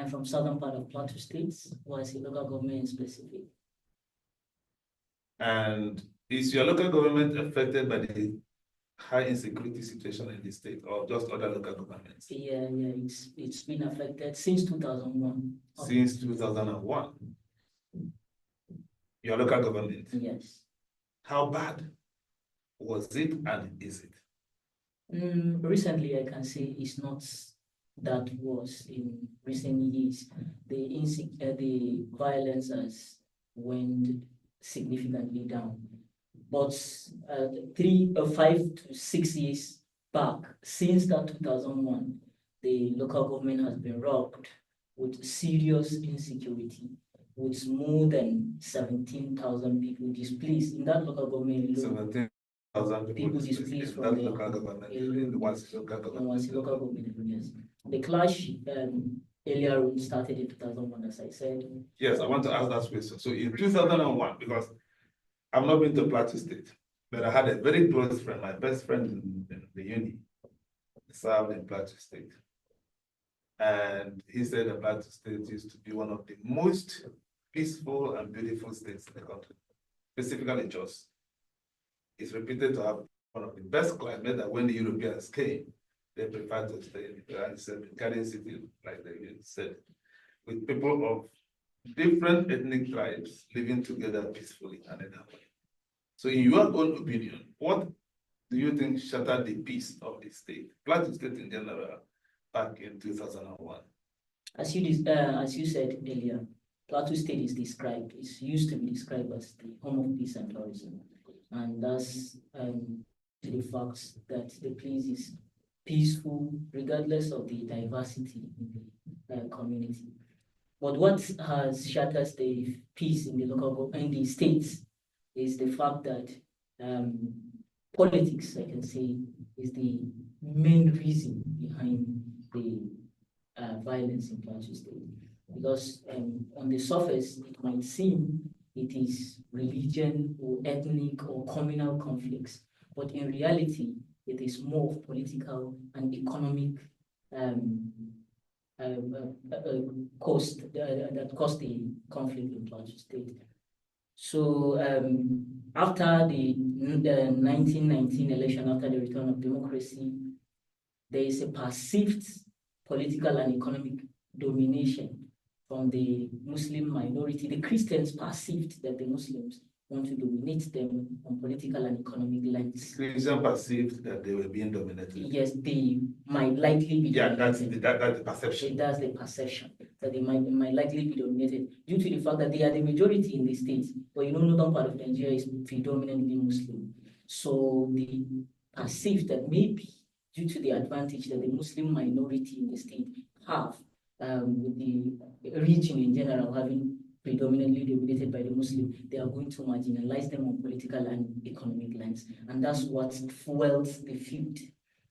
I'm from southern part of Plateau State, was a local government specific. And is your local government affected by the high insecurity situation in the state, or just other local governments? Yeah, it's been affected since 2001. Since 2001. Your local government? Yes. How bad was it and is it? Recently, I can say it's not that worse in recent years. The violence has went significantly down. But 5 to 6 years back, since that 2001, the local government has been rocked with serious insecurity, with more than 17,000 people displaced in that local government. 17,000 people displaced from the local government. In the local government areas. The clash earlier on started in 2001, as I said. Yes, I want to ask that question. So in 2001, because I've not been to Plateau State, but I had a very close friend, my best friend in the uni, served in Plateau State. And he said that Plateau State used to be one of the most peaceful and beautiful states in the country, specifically Jos. It's reputed to have one of the best climate that when the Europeans came, they preferred to stay in the Garden City, like they said, with people of different ethnic tribes living together peacefully and in harmony. So in your own opinion, what do you think shattered the peace of the state, Plateau State in general, back in 2001? As you said earlier, Plateau State is used to be described as the home of peace and tourism. And that's the fact that the place is peaceful, regardless of the diversity in the community. But what has shattered the peace in the in the states is the fact that politics, I can say, is the main reason behind the violence in Plateau State. Because on the surface, it might seem it is religion or ethnic or communal conflicts, but in reality, it is more of political and economic cost that caused the conflict in Plateau State. So after the 1919 election, after the return of democracy, there is a perceived political and economic domination from the Muslim minority. The Christians perceived that the Muslims want to dominate them on political and economic lines. Christians perceived that they were being dominated. Yes, they might likely be dominated. That's the perception. That's the perception, that they might likely be dominated due to the fact that they are the majority in the states. But northern part of Nigeria is predominantly Muslim. So they perceive that maybe due to the advantage that the Muslim minority in the state have, with the region in general having predominantly dominated by the Muslim, they are going to marginalize them on political and economic lines. And that's what fuels the feud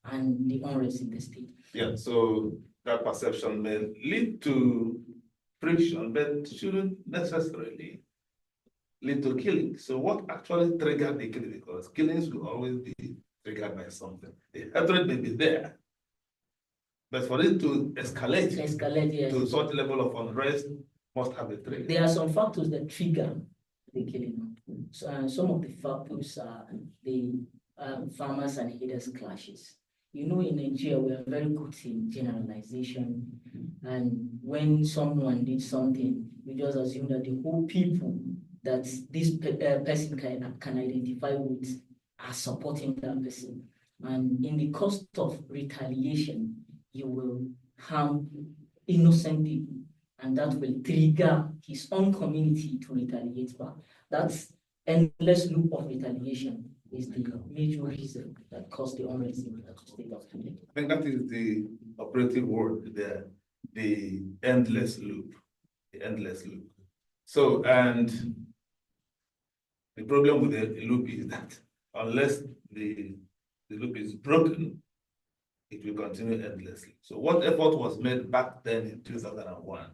and the unrest in the state. Yeah, so that perception may lead to friction, but shouldn't necessarily lead to killing. So what actually triggered the killing? Because killings will always be triggered by something. The hatred may be there, but for it to escalate Yes, to such level of unrest must have a trigger. There are some factors that trigger the killing. So, some of the factors are the farmers and herders clashes. In Nigeria, we are very good in generalization. And when someone did something, we just assume that the whole people that this person can identify with are supporting that person. And in the cost of retaliation, you will harm innocent people, and that will trigger his own community to retaliate back. That's endless loop of retaliation is the major reason that caused the unrest in the state of today. I think that is the operative word there, the endless loop, the endless loop. So, and the problem with the loop is that unless the loop is broken, it will continue endlessly. So what effort was made back then in 2001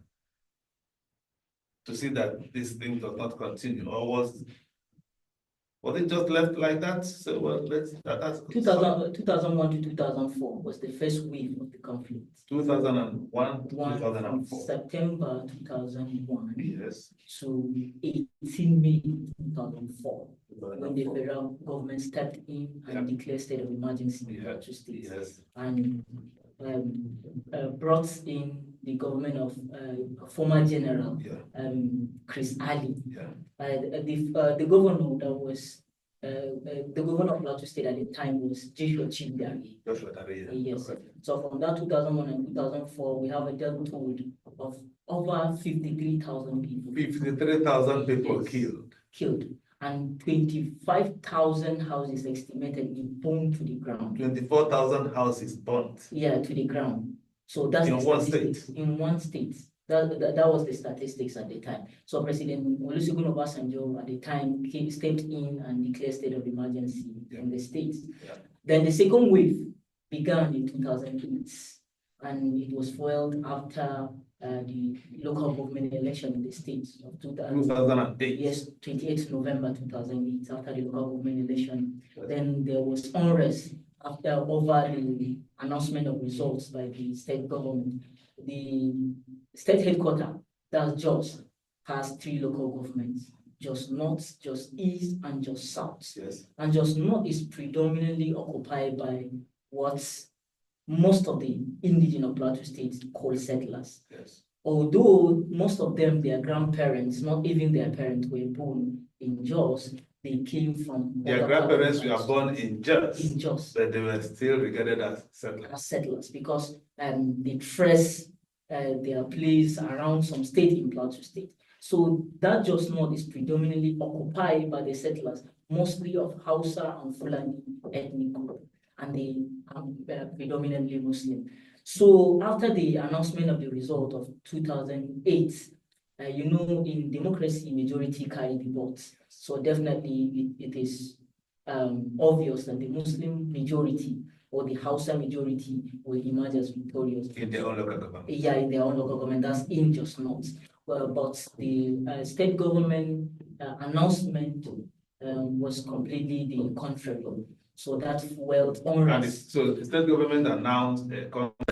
to see that this thing does not continue, or was Was it just left like that? So well, that's 2001 to 2004 was the first wave of the conflict. 2001 to 2004. From September 2001 Yes. to 18 May 2004, when the federal government stepped in and declared state of emergency in Plateau State, and brought in the government of former General Chris Ali. The governor that was the governor of Plateau State at the time was Joshua Chindari. Yes. So from that 2001 and 2004, we have a death toll of over 53,000 people. 53,000 people killed. And 25,000 houses estimated in burned to the ground. 24,000 houses burnt. Yeah, to the ground. So that's in one state. In one state. That was the statistics at the time. So President Olusegun Obasanjo at the time stepped in and declared state of emergency in the states. Then the second wave began in 2008, and it was fueled after the local government election in the state of 2008. Yes, 28th November 2008, after the local government election. Then there was unrest over the announcement of results by the state government. The state headquarters, that's Jos, has 3 local governments: Jos North, Jos East, and Jos South. Yes. And Jos North is predominantly occupied by what most of the indigenous of Plateau State call settlers. Yes. Although most of them, their grandparents, not even their parents, were born in Jos, they came from their grandparents were born in Jos, but they were still regarded as settlers. Because they trace their place around some state in Plateau State. So that Jos North is predominantly occupied by the settlers, mostly of Hausa and Fulani ethnic group, and they are predominantly Muslim. So after the announcement of the result of 2008, you know, in democracy, majority carry the vote. So definitely it is obvious that the Muslim majority or the Hausa majority will emerge as victorious. In their own local government. Yeah, in their own local government. That's in Jos North. Well, but the state government announcement was completely the contrary. So that fueled unrest. So the state government announced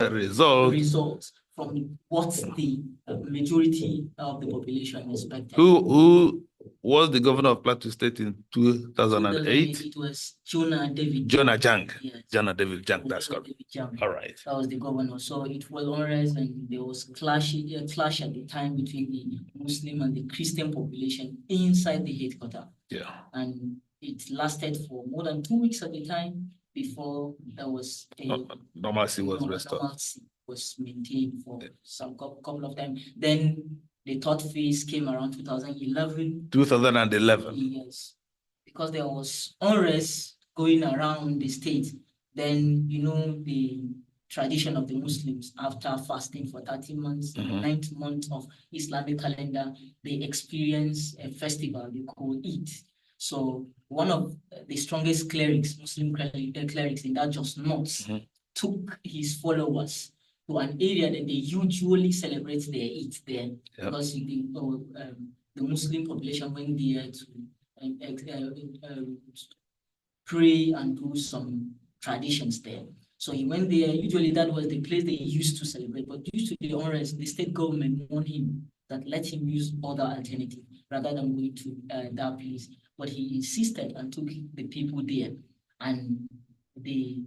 a result from what the majority of the population expected. Who was the governor of Plateau State in 2008? It was Jonah David Jang. Yes. Jonah David Jang, that's correct. All right. That was the governor. So it was unrest, and there was clash at the time between the Muslim and the Christian population inside the headquarters. Yeah. And it lasted for more than 2 weeks at the time before there was a normalcy was restored. Normalcy was maintained for some couple of time. Then the third phase came around 2011. 2011. Yes, because there was unrest going around the state. Then, you know, the tradition of the Muslims, after fasting for 30 months, the 9th month of Islamic calendar, they experience a festival they call Eid. So one of the strongest clerics, Muslim clerics in that Jos North, took his followers to an area that they usually celebrate their Eid there, because the Muslim population went there to pray and do some traditions there. So he went there. Usually that was the place they used to celebrate, but due to the unrest, the state government warned him that let him use other alternative rather than going to that place. But he insisted and took the people there, and the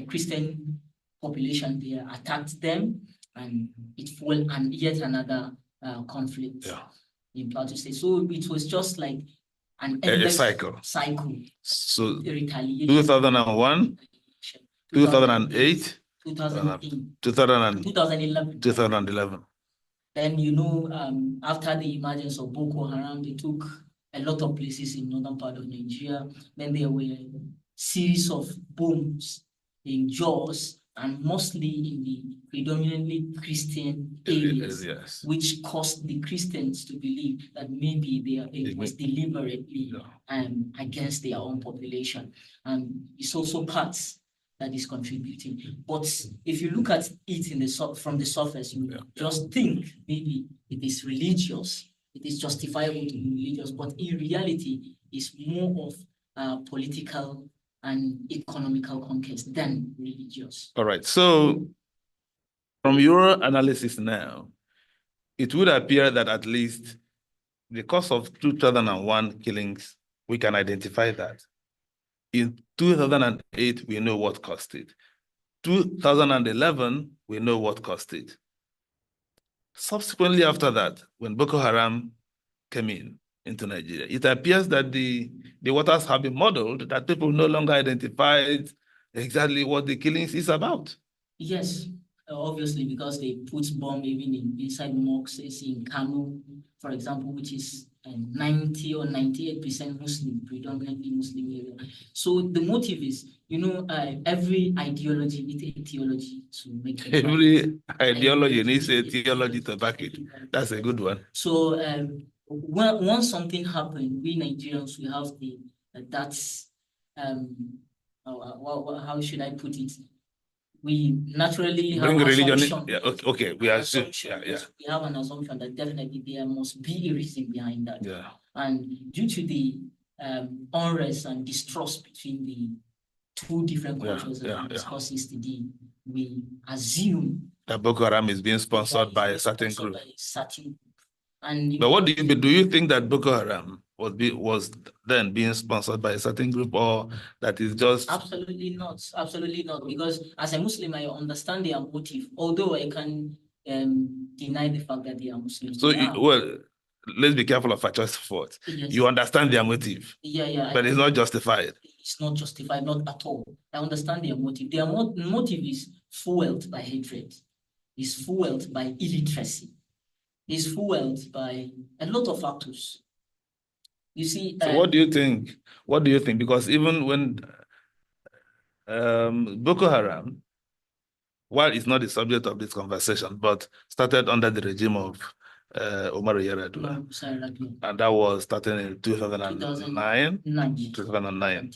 Christian population there attacked them, and it fueled yet another conflict in Plateau State. So it was just like an endless cycle. So retaliation. 2001, 2008, 2011. Then, you know, after the emergence of Boko Haram, they took a lot of places in northern part of Nigeria. Then there were a series of bombs in Jos, and mostly in the predominantly Christian areas, which caused the Christians to believe that maybe it was deliberately against their own population. And it's also parts that is contributing. But if you look at it from the surface, you just think maybe it is religious, it is justifiable to be religious, but in reality, it's more of political and economical conquest than religious. All right. So from your analysis now, it would appear that at least the cause of 2001 killings, we can identify that. In 2008, we know what caused it. 2011, we know what caused it. Subsequently after that, when Boko Haram came into Nigeria, it appears that the waters have been muddled, that people no longer identified exactly what the killings is about. Yes, obviously, because they put bomb even inside mosques in Kano, for example, which is 90 or 98% Muslim, predominantly Muslim area. So the motive is, every ideology needs a theology to make it. Every ideology needs a theology to back it. That's a good one. So once something happened, we Nigerians, we have how should I put it? We naturally bring have religion. Assumption. Yeah, okay, we assume. Yeah. We have an assumption that definitely there must be a reason behind that. Yeah. And due to the unrest and distrust between the two different cultures that we discussed yesterday, we assume that Boko Haram is being sponsored by a certain group. And but what do you think that Boko Haram was then being sponsored by a certain group, or that is just? Absolutely not. Absolutely not. Because as a Muslim, I understand their motive, although I can deny the fact that they are Muslims. So, well, let's be careful of our choice of words. Yes. You understand their motive. Yeah. But it's not justified. It's not justified, not at all. I understand their motive. Their motive is fueled by hatred. Is fueled by illiteracy. Is fueled by a lot of factors. You see. So what do you think? What do you think? Because even when Boko Haram, while it's not the subject of this conversation, but started under the regime of Omar Yar'Adua, and that was starting in 2009. 2009.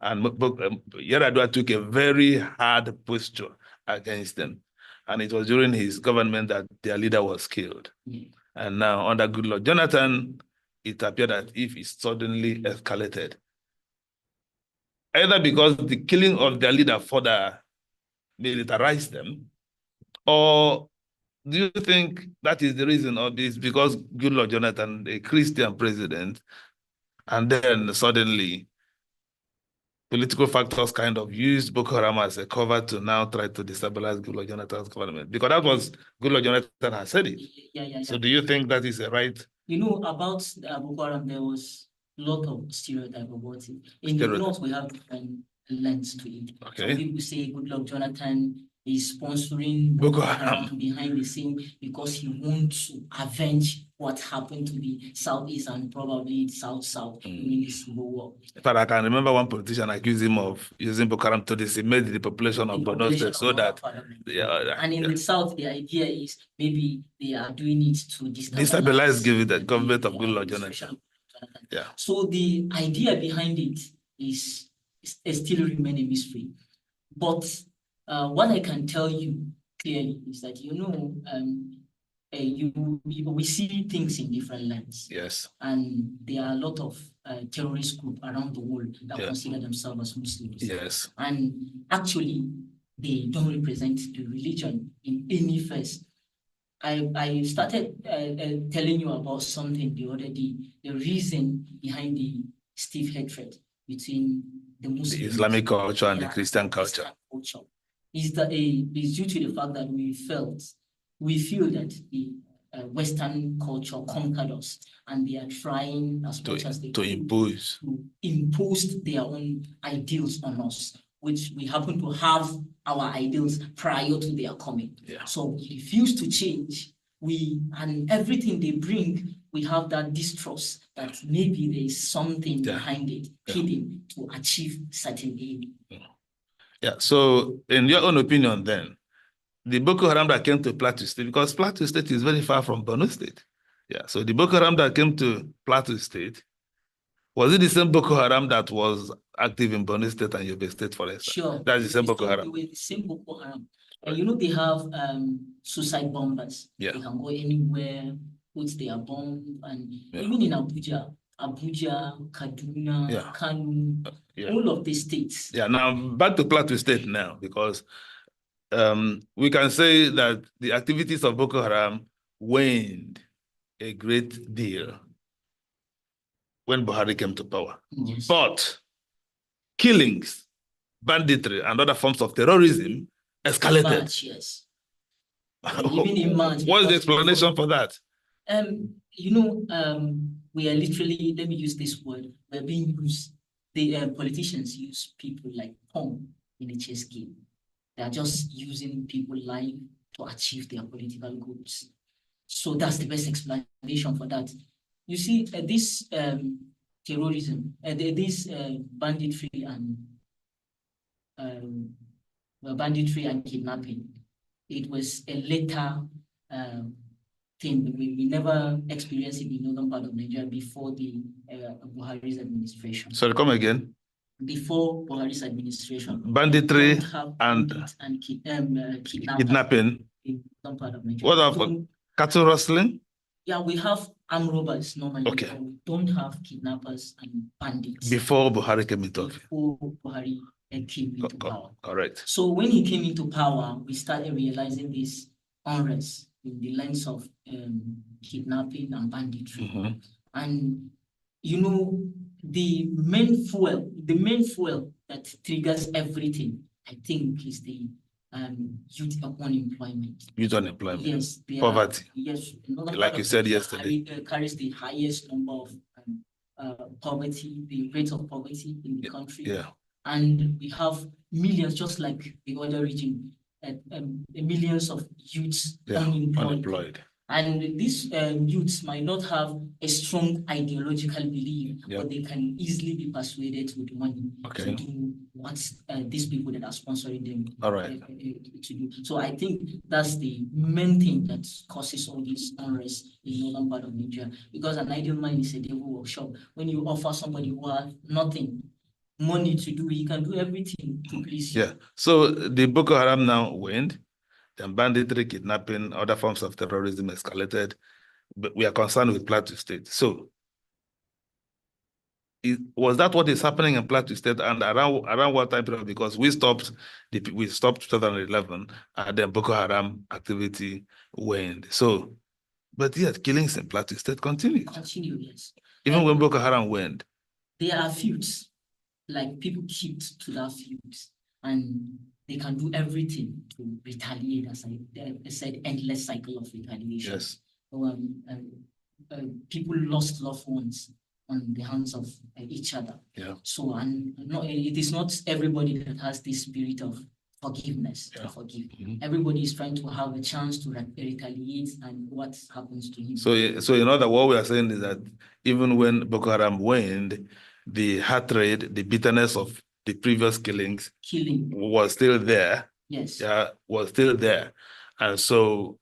And Yar'Adua took a very hard posture against them. And it was during his government that their leader was killed. Yeah. And now under Goodluck Jonathan, it appeared that if it suddenly escalated, either because the killing of their leader further militarized them, or do you think that is the reason of this? Because Goodluck Jonathan, a Christian president, and then suddenly political factors kind of used Boko Haram as a cover to now try to destabilize Goodluck Jonathan's government, because that was Goodluck Jonathan has said it. Yeah. So do you think that is a right? About Boko Haram, there was a lot of stereotype about it. In the north, we have different lens to it. Okay. Some people say Goodluck Jonathan is sponsoring Boko Haram behind the scene because he wants to avenge what happened to the southeast and probably south in the civil war. But I can remember one politician accused him of using Boko Haram to decimate the population of Borno State, so that and in the south, the idea is maybe they are doing it to destabilize the government of Goodluck Jonathan. Yeah. So the idea behind it is still remain a mystery. But what I can tell you clearly is that we see things in different lands. Yes. And there are a lot of terrorist groups around the world that consider themselves as Muslims. Yes. And actually, they don't represent the religion in any phase. I started telling you about something the other day, the reason behind the stiff hatred between the Muslims, the Islamic culture and the Christian culture. Is due to the fact that we feel that the Western culture conquered us, and they are trying as much as they can to impose their own ideals on us, which we happen to have our ideals prior to their coming. Yeah. So we refuse to change. And everything they bring, we have that distrust that maybe there is something behind it, hidden to achieve certain aim. Yeah. So, in your own opinion, then, the Boko Haram that came to Plateau State, because Plateau State is very far from Borno State. Yeah. So the Boko Haram that came to Plateau State, was it the same Boko Haram that was active in Borno State and Yobe State, for instance? Sure. That's the same Boko Haram. The same Boko Haram. And they have suicide bombers. Yeah. They can go anywhere, put their bomb, and even in Abuja, Abuja, Kaduna, Yeah. Kano, Yeah. all of the states. Yeah. Now back to Plateau State now, because we can say that the activities of Boko Haram waned a great deal when Buhari came to power. Yes. But killings, banditry, and other forms of terrorism escalated. March, yes. Even in March. What's the explanation for that? We are literally, let me use this word, we're being used, the politicians use people like pawn in a chess game. They are just using people's life to achieve their political goals. So that's the best explanation for that. You see, this terrorism, this banditry and kidnapping, it was a later thing. We never experienced it in the northern part of Nigeria before the Buhari's administration. Sorry, come again. Before Buhari's administration, banditry and kidnapping in some part of Nigeria. What about cattle rustling? Yeah, we have armed robbers normally. Okay. But we don't have kidnappers and bandits. Before Buhari came into office. Before Buhari came into power. Correct. So when he came into power, we started realizing this unrest in the lines of kidnapping and banditry. And the main fuel that triggers everything, I think, is the youth unemployment. Youth unemployment. Yes. Poverty. Yes. Like you said yesterday. Carries the highest number of poverty, the rate of poverty in the country. Yeah. And we have millions, just like the other region, millions of youths unemployed. And these youths might not have a strong ideological belief, but they can easily be persuaded with money to do what these people that are sponsoring them to do. So I think that's the main thing that causes all this unrest in the northern part of Nigeria. Because an idle mind is a devil workshop. When you offer somebody who has nothing, money to do, he can do everything to please you. Yeah. So the Boko Haram now waned. Then banditry, kidnapping, other forms of terrorism escalated. But we are concerned with Plateau State. So, was that what is happening in Plateau State and around what time period? Because we stopped 2011, and then Boko Haram activity waned. So, but yet killings in Plateau State continued. Yes. Even when Boko Haram waned. There are feuds, like people keep to that feuds, and they can do everything to retaliate, as I said, endless cycle of retaliation. Yes. People lost loved ones on the hands of each other. Yeah. So, it is not everybody that has this spirit of forgiveness to forgive. Everybody is trying to have a chance to retaliate, and what happens to him. So in other, what we are saying is that even when Boko Haram waned, the hatred, the bitterness of the previous killings was still there. Yes. Yeah, was still there. And so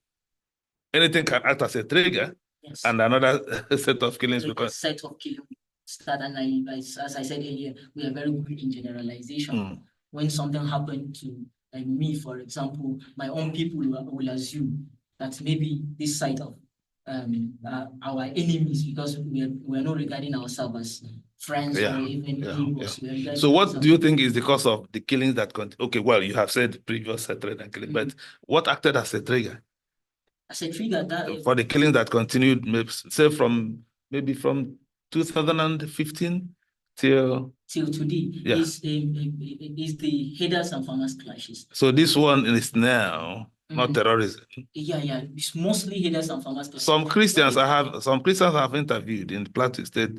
anything can act as a trigger. Yes. And another set of killings. Set of killings start, and as I said earlier, we are very good in generalization. When something happened to me, for example, my own people will assume that maybe this side of our enemies, because we are not regarding ourselves as friends or even neighbors. So what do you think is the cause of the killings that continue? Okay, well, you have said previous hatred and killing, but what acted as a trigger? As a trigger that for the killings that continued, say maybe from 2015 till today, is the headers and farmers clashes. So this one is now not terrorism. Yeah, it's mostly headers and farmers clashes. Some Christians have interviewed in Plateau State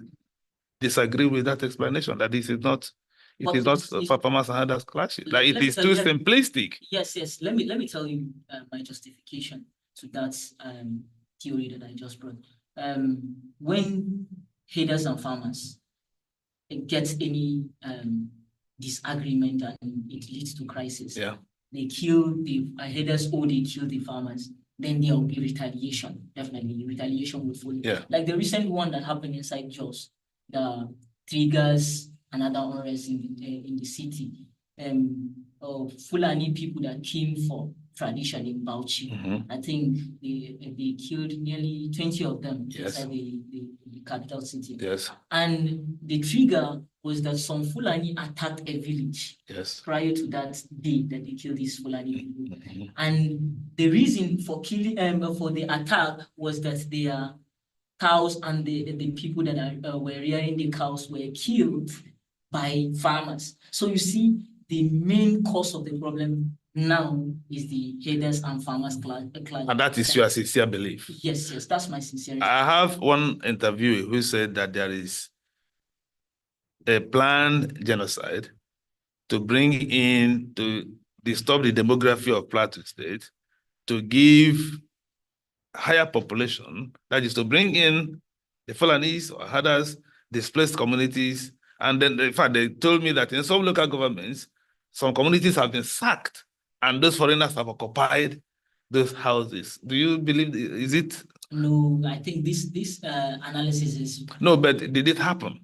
disagree with that explanation, that this is not. It is not farmers and headers clashes. Like it is too simplistic. Yes. Let me tell you my justification to that theory that I just brought. When headers and farmers get any disagreement and it leads to crisis, they kill the headers or they kill the farmers, then there will be retaliation. Definitely, retaliation will follow. Yeah. Like the recent one that happened inside Jos, the triggers another unrest in the city. Fulani people that came for tradition in Bauchi. I think they killed nearly 20 of them inside the capital city. Yes. And the trigger was that some Fulani attacked a village. Yes. Prior to that day that they killed these Fulani people. Mm-hmm. And the reason for killing for the attack was that their cows and the people that were rearing the cows were killed by farmers. So you see, the main cause of the problem now is the herders and farmers class. And that is your sincere belief? Yes, yes, that's my sincere. I have one interviewer who said that there is a planned genocide to bring in, to disturb the demography of Plateau State, to give higher population, that is to bring in the Fulanese or others, displaced communities. And then, in fact, they told me that in some local governments, some communities have been sacked and those foreigners have occupied those houses. Do you believe, is it? No, I think this analysis is... No, but did it happen?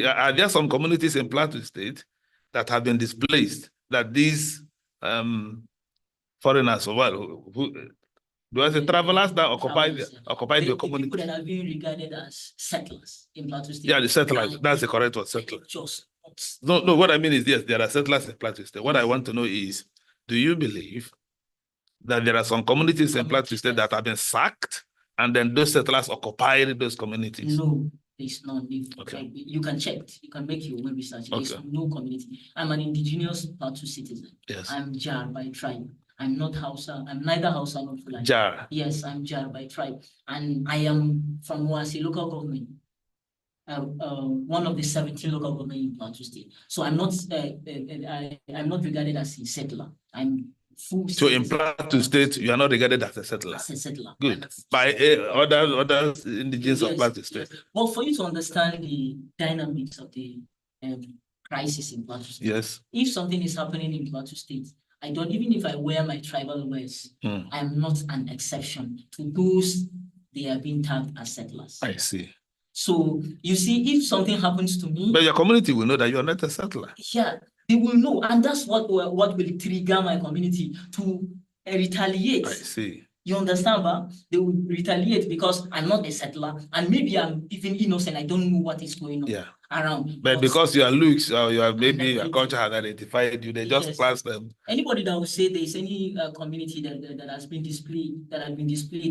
Are there some communities in Plateau State that have been displaced, that these foreigners, or what, who do I say travelers that occupied the community? People that are being regarded as settlers in Plateau State. Yeah, the settlers. That's the correct word, settlers. No, what I mean is, yes, there are settlers in Plateau State. What I want to know is, do you believe that there are some communities in Plateau State that have been sacked and then those settlers occupied those communities? No, there's none. Okay. You can check, you can make your own research. There's no community. I'm an indigenous Plateau citizen. Yes. I'm Jar by tribe. I'm not Hausa. I'm neither Hausa nor Fulani. Jar. Yes, I'm Jar by tribe. And I am from Wasi local government. One of the 17 local government in Plateau State. So I'm not I'm not regarded as a settler. I'm full. So in Plateau State, you are not regarded as a settler. As a settler. Good. By other indigenous of Plateau State. Yes. Well, for you to understand the dynamics of the crisis in Plateau State. Yes. If something is happening in Plateau State, I don't, even if I wear my tribal wears, I'm not an exception to those they are being tagged as settlers. I see. So you see, if something happens to me, but your community will know that you are not a settler. Yeah, they will know, and that's what will trigger my community to retaliate. I see. You understand, but they will retaliate because I'm not a settler, and maybe I'm even innocent. I don't know what is going on around. But because your looks or maybe your culture has identified you, they just class them. Anybody that will say there is any community that has been displayed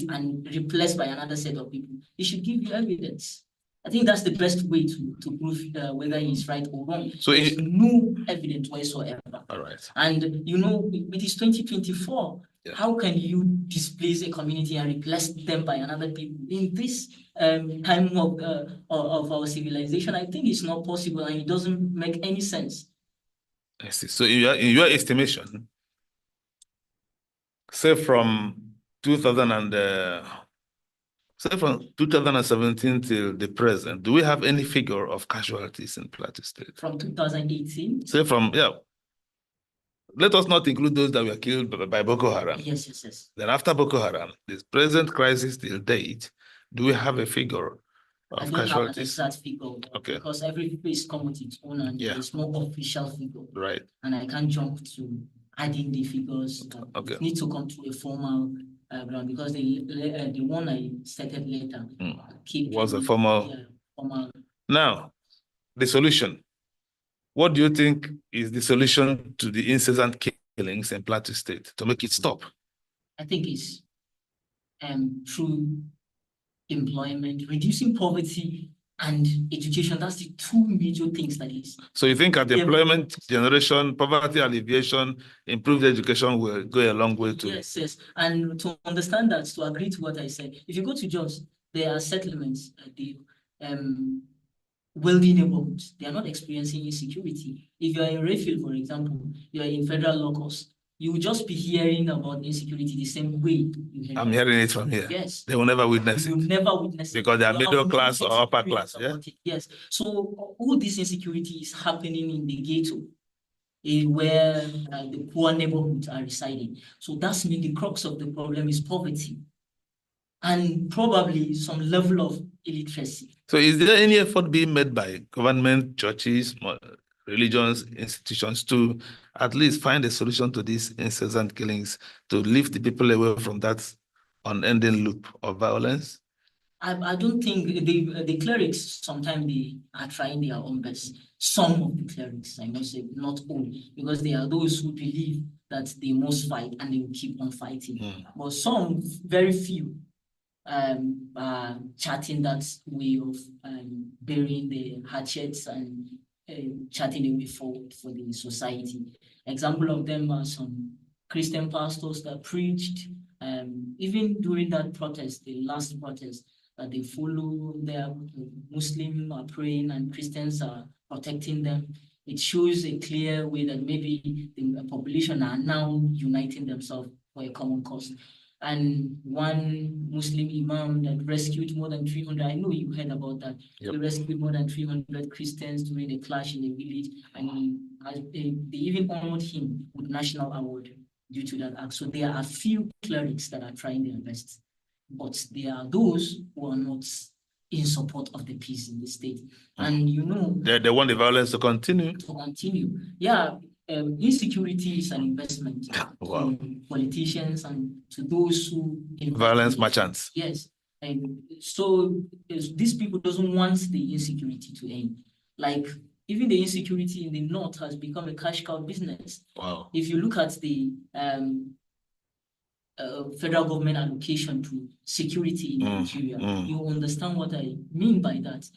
and replaced by another set of people, he should give you evidence. I think that's the best way to prove whether he's right or wrong. So there's no evidence whatsoever. All right. And you know, it is 2024. How can you displace a community and replace them by another people in this time of our civilization? I think it's not possible, and it doesn't make any sense. I see. So in your estimation, say from 2017 till the present, do we have any figure of casualties in Plateau State? From 2018? Say from, let us not include those that were killed by Boko Haram. Yes. Then after Boko Haram, this present crisis till date, do we have a figure of casualties? I don't have an exact figure, because every place comes with its own, and there's no official figure. Right. And I can't jump to adding the figures. It needs to come to a formal ground, because the one I stated later was a formal. Now, the solution. What do you think is the solution to the incessant killings in Plateau State to make it stop? I think it's through employment, reducing poverty, and education. That's the two major things that is. So you think at the employment generation, poverty alleviation, improved education will go a long way to... Yes. And to understand that, to agree to what I said, if you go to Jos, there are settlements, wealthy neighborhoods, they are not experiencing insecurity. If you are in Rayfield, for example, you are in federal locus, you will just be hearing about insecurity the same way you hear. I'm hearing it from here. Yes. They will never witness it. You will never witness it. Because they are middle class or upper class. Yes. So all this insecurity is happening in the ghetto, where the poor neighborhoods are residing. So that's mean the crux of the problem is poverty, and probably some level of illiteracy. So is there any effort being made by government, churches, religions, institutions to at least find a solution to these incessant killings, to lift the people away from that unending loop of violence? I don't think the clerics sometimes they are trying their own best. Some of the clerics, I must say, not all, because there are those who believe that they must fight and they will keep on fighting. But some, very few, charting that way of burying the hatchets and charting a way forward for the society. Example of them are some Christian pastors that preached, even during that protest, the last protest, that they follow their Muslim are praying and Christians are protecting them. It shows a clear way that maybe the population are now uniting themselves for a common cause. And one Muslim imam that rescued more than 300, I know you heard about that. Yep. He rescued more than 300 Christians during a clash in a village, and they even honored him with national award due to that act. So there are few clerics that are trying their best, but there are those who are not in support of the peace in the state. And you know, They want the violence to continue. Yeah, insecurity is an investment Wow. to politicians and to those who Violence merchants. Yes, and so these people doesn't want the insecurity to end. Like even the insecurity in the north has become a cash cow business. Wow. If you look at the federal government allocation to security in Nigeria, you understand what I mean by that.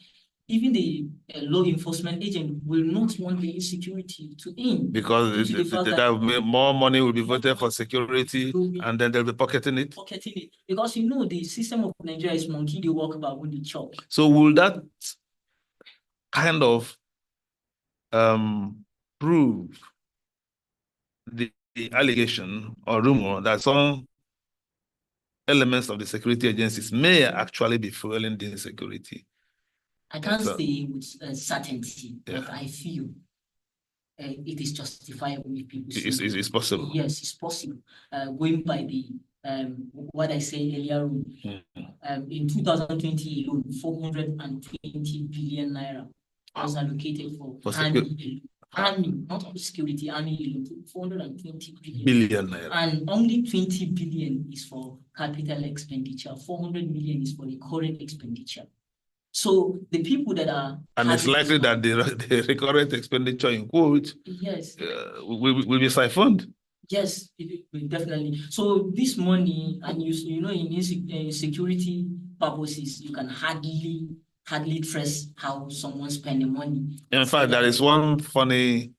Even the law enforcement agent will not want the insecurity to end. Because more money will be voted for security and then they'll be pocketing it. Because you know the system of Nigeria is monkey, they walk about when they chop. So will that kind of prove the allegation or rumor that some elements of the security agencies may actually be fueling the insecurity? I can't say with certainty, but I feel it is justifiable if people say it's possible. Yes, it's possible. Going by the what I said earlier, in 2020 alone, 420 billion naira was allocated for army, not only security, army, 420 billion naira. And only 20 billion is for capital expenditure. 400 million is for the current expenditure. So the people that are... And it's likely that the recurrent expenditure in quotes will be siphoned. Yes, it will definitely. So this money, and you know, in security purposes, you can hardly trace how someone spend the money. In fact, there is one funny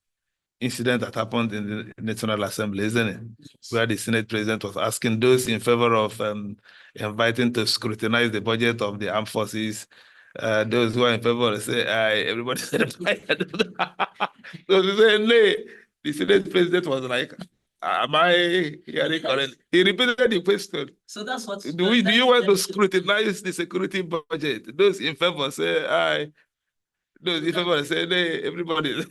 incident that happened in the National Assembly, isn't it? Yes. Where the Senate President was asking those in favor of inviting to scrutinize the budget of the armed forces. Those who are in favor say, everybody said, so they say, no. The Senate President was like, am I hearing correctly? He repeated the question. So that's what... Do you want to scrutinize the security budget? Those in favor say, aye. Those in favor say, no, everybody.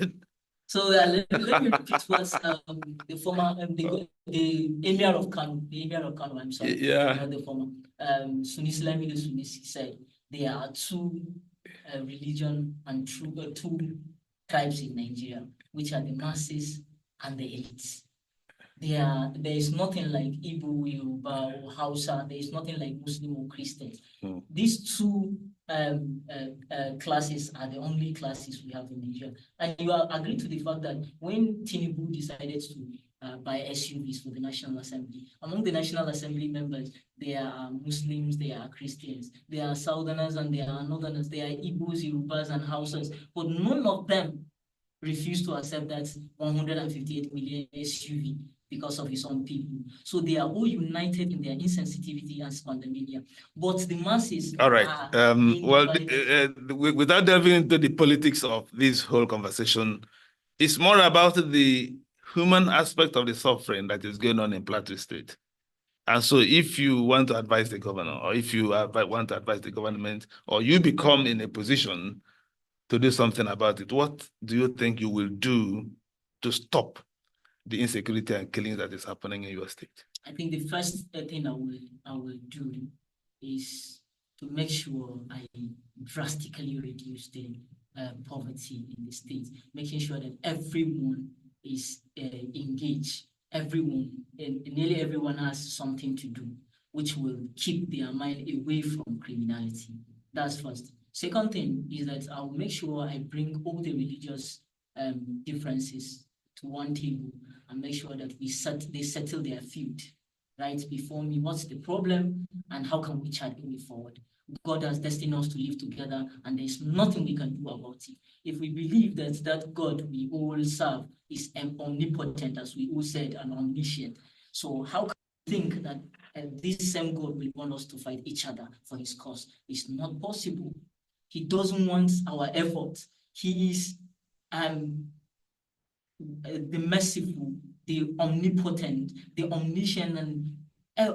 So let me repeat what the former, the Emir of Kano, I'm sorry, not the former, Sunisi Lamido Sunisi said, there are two religion and two tribes in Nigeria, which are the masses and the elites. There is nothing like Igbo, Yoruba, or Hausa. There is nothing like Muslim or Christian. These two classes are the only classes we have in Nigeria. And you agree to the fact that when Tinubu decided to buy SUVs for the National Assembly, among the National Assembly members, there are Muslims, there are Christians, there are Southerners and there are Northerners, there are Igbos, Yorubas, and Hausas, but none of them refused to accept that 158 million SUV because of his own people. So they are all united in their insensitivity and scandemania. But the masses... All right. Without delving into the politics of this whole conversation, it's more about the human aspect of the suffering that is going on in Plateau State. And so if you want to advise the governor, or if you want to advise the government, or you become in a position to do something about it, what do you think you will do to stop the insecurity and killing that is happening in your state? I think the first thing I will do is to make sure I drastically reduce the poverty in the state, making sure that everyone is engaged. Everyone, and nearly everyone has something to do. which will keep their mind away from criminality. That's first. Second thing is that I'll make sure I bring all the religious differences to one table and make sure that they settle their feud right before me. What's the problem and how can we chart the way forward? God has destined us to live together and there's nothing we can do about it. If we believe that that God we all serve is omnipotent, as we all said, and omniscient, so how can we think that this same God will want us to fight each other for his cause? It's not possible. He doesn't want our effort. He is the merciful, the omnipotent, the omniscient, and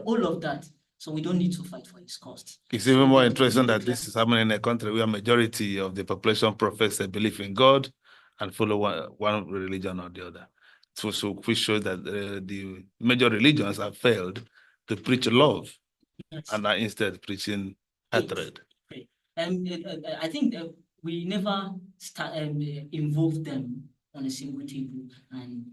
all of that. So we don't need to fight for his cause. It's even more interesting that this is happening in a country where a majority of the population profess a belief in God and follow one religion or the other. So we show that the major religions have failed to preach love, yes, and are instead preaching hatred. I think we never involve them on a single table and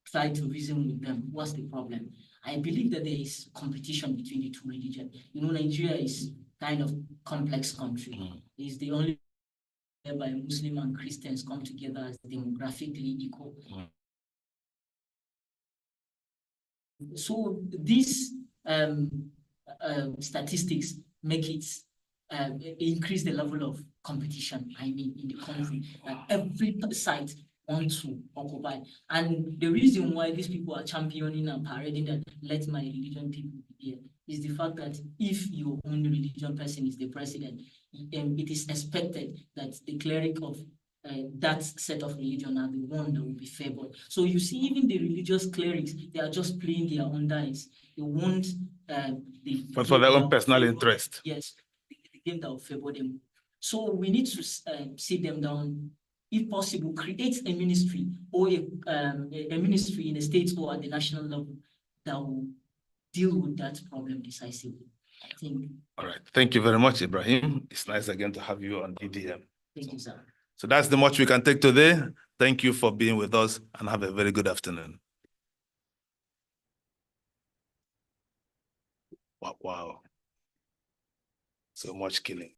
try to reason with them. What's the problem? I believe that there is competition between the two religions. You know, Nigeria is kind of complex country. It's the only whereby Muslim and Christians come together as demographically equal. So these statistics make it increase the level of competition, I mean, in the country, that every side wants to occupy. And the reason why these people are championing and parading that let my religion people be here is the fact that if your own religion person is the president, it is expected that the cleric of that set of religion are the one that will be favored. So you see, even the religious clerics, they are just playing their own dice. They want for their own personal interest. Yes, the game that will favor them. So we need to sit them down, if possible, create a ministry or a ministry in the states or at the national level that will deal with that problem decisively. I think. All right. Thank you very much, Ibrahim. It's nice again to have you on DDM. Thank you, sir. So that's the much we can take today. Thank you for being with us and have a very good afternoon. Wow. So much killing.